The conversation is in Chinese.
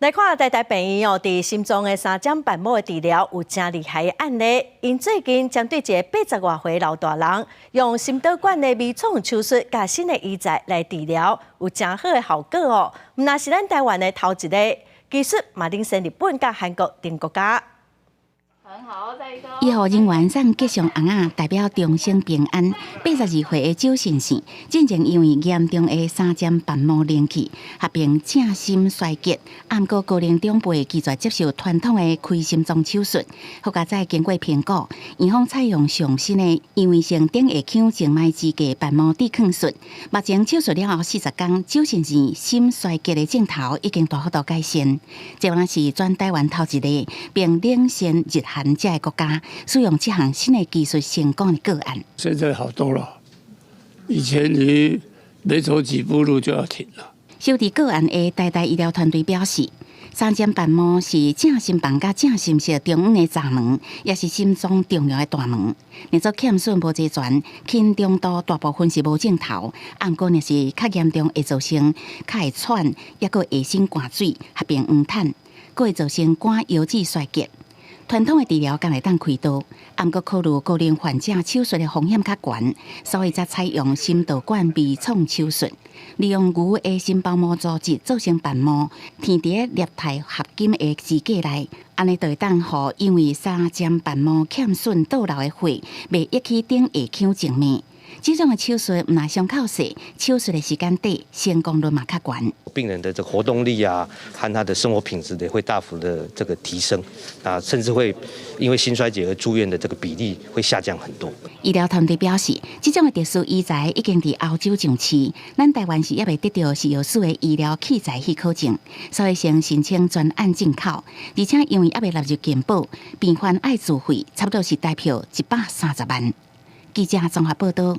来看台病院伫心脏的3尖瓣膜的治疗有真厉害的案例。因最近针对一个80多岁老大人，用心导管的微创手术加新的医材来治疗，有真好的效果哦。毋那是咱台湾的头一个技术，嘛领先日本甲韩国等国家。 很好，再一个。医护人员送吉祥红仔，代表众生平安。82岁的周先生，进前因为严重的3尖瓣膜连气，合并正心衰竭，暗过高龄长辈拒绝接受传统的开心脏手术。好佳在经过评估，院方采用上新的因为性顶下腔静脉支架瓣膜抵抗术。目前手术了后40天，周先生心衰竭的症头已经大幅度改善。这往是全台湾头一个，并领先日韩。 这个国家使用这项新的技术成功的个案，现在好多了。以前你没走几步路就要停了。受理个案的台医疗团队表示，3尖瓣膜是正心房甲正心室中央的闸门，也是心脏重要的大门。若做欠损无齐全，轻中度大部分是无症头，毋过若是较严重会造成较会喘，也个会心寒水，合并黄痰，个会造成肝腰子衰竭。 传统的治疗敢会当开刀，毋过考虑高龄患者手术的风险较悬，所以才采用心导管微创手术，利用牛的心包膜组织造成瓣膜，填伫液态合金的支架内，安尼就会当互因为3尖瓣膜欠损倒流的血，袂溢起顶下腔静脉。 这种的手术唔那伤口细，手术的时间短，成功率嘛较悬。病人的这个活动力啊，和他的生活品质也会大幅的这个提升，啊，甚至会因为心衰竭而住院的这个比例会下降很多。医疗团队表示，这种的特殊医材已经伫欧洲上市，咱台湾是也未得到是有属的医疗器材许可证，所以先申请专案进口，而且因为也未纳入健保，病患爱自费，差不多是代票130万。记者综合报道。